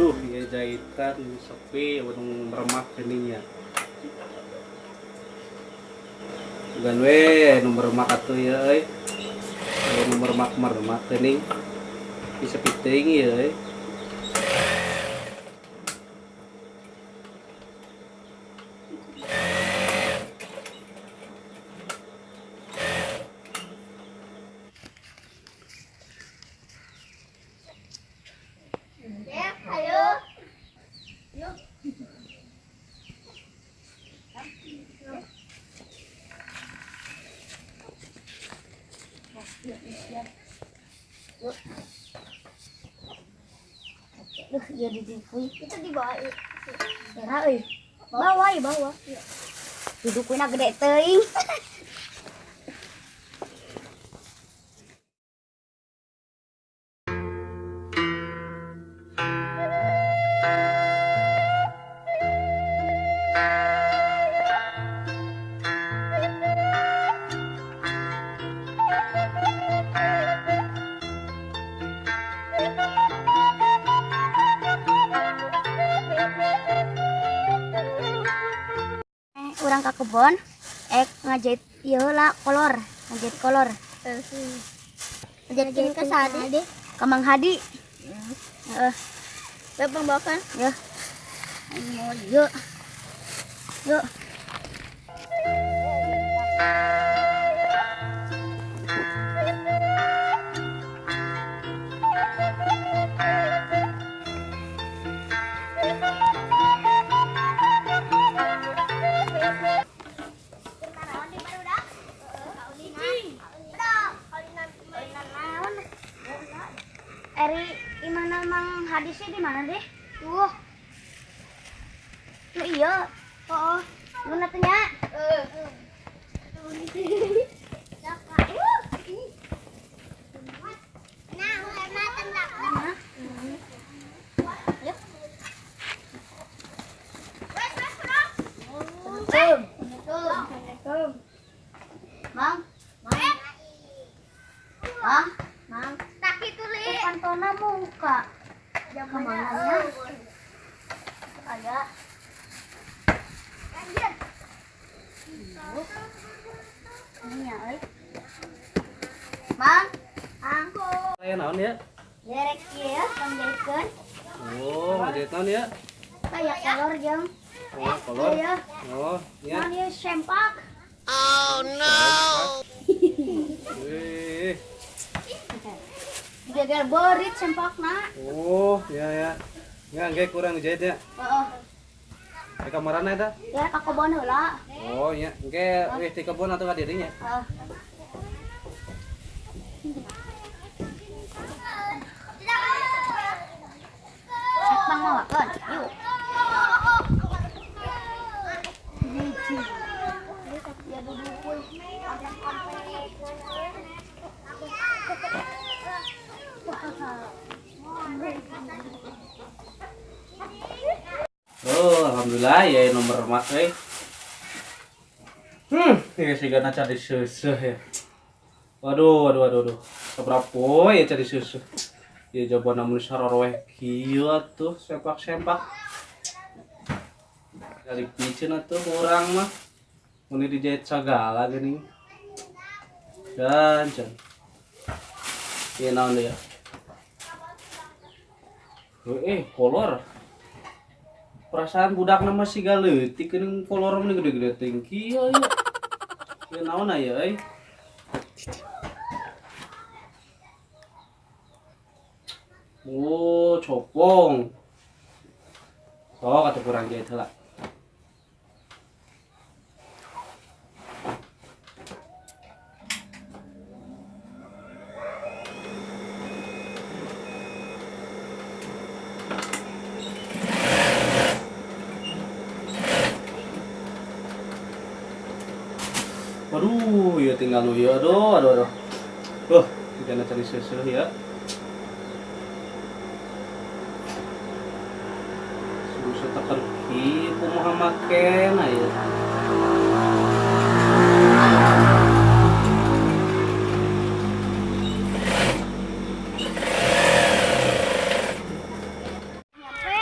Waduh, ya jahitan sepi, untung meremak keningnya. Gan we nomor remak atuh ya euy. Aya nomor remak kening. Bisa piting ya euy. Duh, jadi dipui. Itu di bawah. Era euy. Bawah, bawah. Dudukna gede teuing. Urang ka kebon ngajahit ieu lah kolor, ngajahit kolor. Ngajahit ka Sadi, ka Mang Hadi. Heeh. Bang bawakan. Ya. Mau yuk. Yuk. Eri gimana Mang Hadisnya di mana deh? Tuh. Tuh iya. Oh, lu natanya. Mang, Mang, Mang, kaki tuli. Kantona muka. Jangan mangannya. Ada. Lanjut. Ini ya, oi. Mang, angku. Aya naon ya? Derek ya, panjatkeun. Oh, ngajahit naon ya? Kayak kolor jeung. Oh, kolor. Iya. Oh, ya. Mang ieu sempak. Wih. Jaga berit sempakna. Oh, ya. Ya, engke kurang jahit ya. Heeh. Di kamarana eta? Ya ka kebon heula. Oh, ya. Engke wis di kebun atau ka dirinya? Heeh. Sepang mawakeun. Yuk. Oh, alhamdulillah ya nomor emak euy. Ya sigana cari susu ya. Waduh. Seberapa ya cari susu. Ya coba namun saroroweh kieu atuh sempak. Kali piceun atuh urang mah. Mun dijahit sagala geuning. Can. Ieu naon deui ya? Kolor. Perasaan budak nama si galeutik keuning kolor mah gede-gede teuing kieu ya. Ieu naon aya euy? Oh, copong. Oh, kata kurang jahit heula. Waduh, ya tinggal nu ieu. Aduh. Kita cari susu ya. Susu tekan kieu Muhammad Ken aya. Nyampe.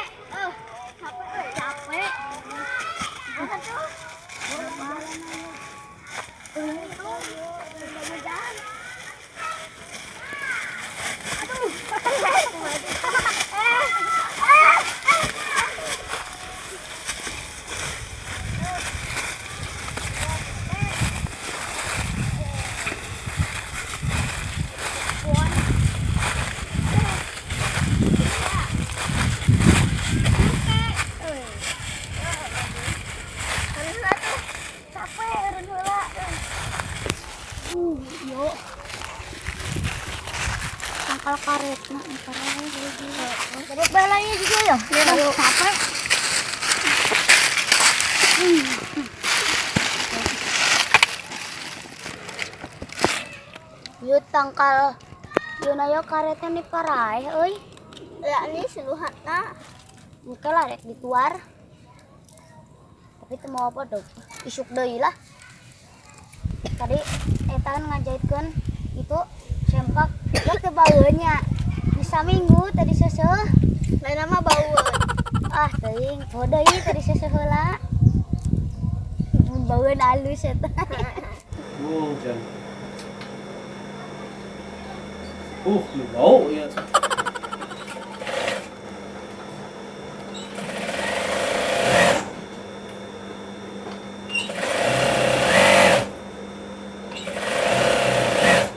Yuk. Tangkal karet nak dapat balanya juga ya. Capek. Yuk tangkal. Yuk na yo karetnya nih parai, euy. Ya ini seluhatna. Muka lah rek dituar. Tapi itu mau apa dong? Isuk deui lah. Tadi etan ngajahitkeun itu sempak ya ke baeunnya. Bisa minggu tadi seuseuh. Lain nama baeun. Ah teuing, oh deui tadi seuseuh heula. Baeun alus eta. Jan. Bau ya.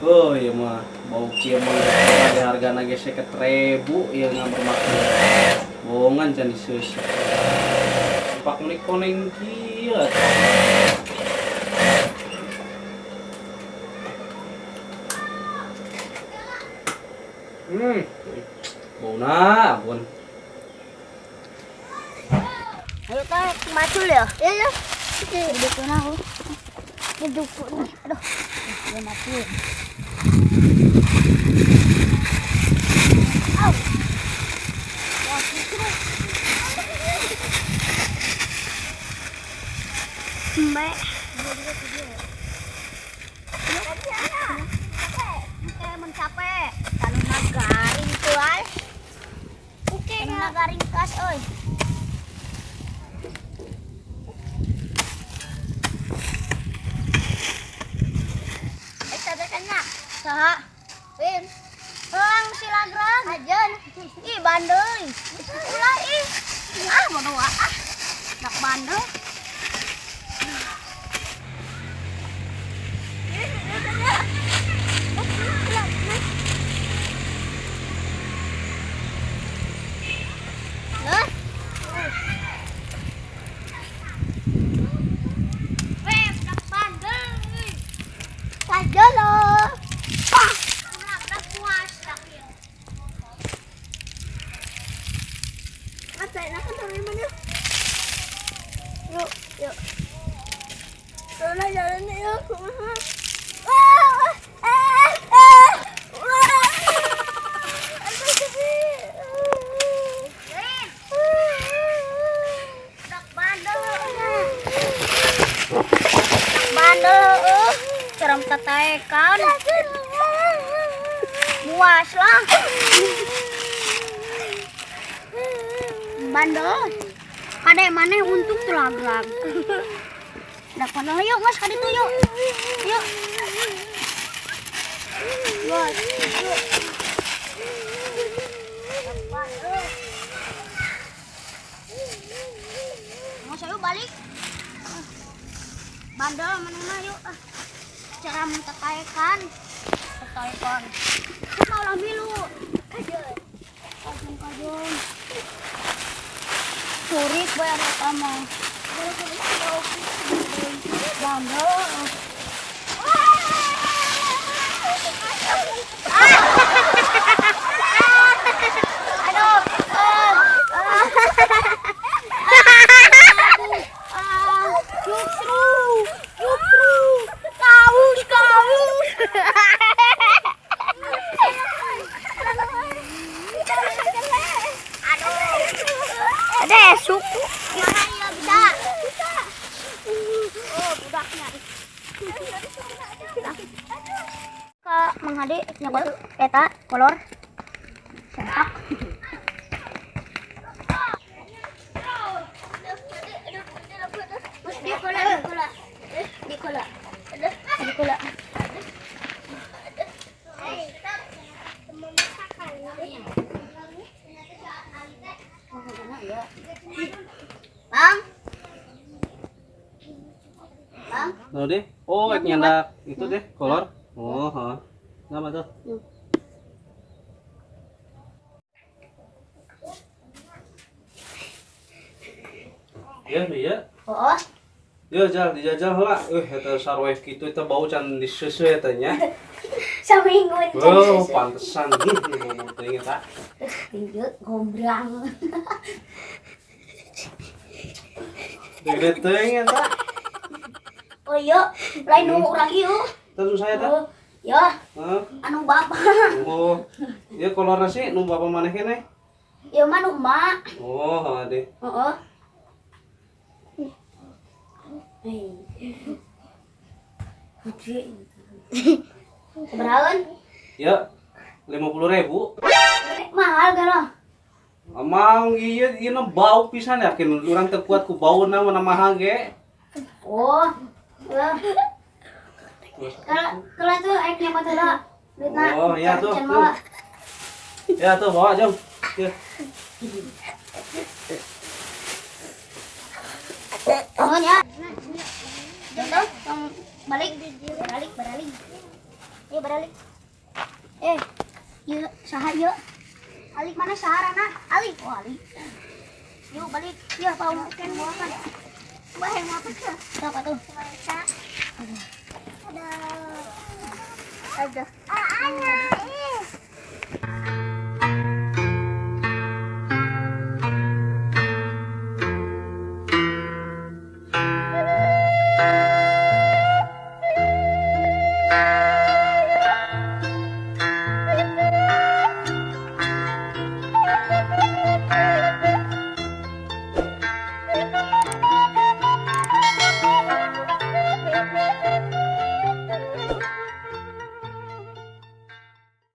Oh iya mah bau kieu mah ada hargana ge 50.000 ieu ngamper makan. Bohongan can diseus. Pak menik koneng kieu. Bau na ampun. Ayo kan macul ya? Iya. Duduk na aku. Duduk nih. Aduh. Dia mati. Au. Wah, gitu. Mbak. Mencapai kalau nagaring tuh ay. Oke, nagaring kas oi. Saha? Pin. Heung silagrang. Ajeun. Ih bandeuy. Ulah ih. Ah bodoh ah. Dak bandeuy. Yuk. Sana jalan yuk. Ceram tataekan. Muas lah. Bandel. Kadek mana untuk telagrag. Dak padahal yuk mas kadi tuh yuk. Yuk. Mas, yuk. Mas ayo balik. Bandel mana yuk. Cara mentataekan. Tataekan. Mau lah milu. Kajon. Surit bayar pertama. Bandel. Aduh. Ada suku. Mana bisa? Oh, budaknya. Kak menghadi nyebut eta kolor sentak. Di kola. Bang. Tuh deh. Oh, kayak nyandak itu deh, kolor. Oh, ha. Nama tuh. Iya, iya. Oh. Dia dijajal heula. Eta sarweh kitu eta bau can diseuseu eta nya. Saminggu Oh, pantesan ngomong teuing eta. Tinggal gombrang. Gede teuing eta. Oh iya, lain nu urang ieu. Terus saya eta. Oh, ya, Heeh. anu bapak. Oh. Ieu kolorna sih nu bapa maneh keneh. Ieu mah nu emak. Oh, ade. Heeh. Seberaun? Ya, 50.000. Mahal kan lo? Amang ieu na bau pisan yakin urang teu kuat ku bauna mana mahal ge. Oh. Kalau itu eknya mah teh lah. Duitna. Oh, iya tuh. Can bawa. Ya tuh bawa jom. Ya. Nuhun ya. Tuh, tong balik. Balik. Ayo balik. Yuk, saha yuk. Alik mana saharana? Alik. Oh, Alik. Yuk balik. Yuk, mau makan. Wah, mau apa tuh? Apa tuh? Ada.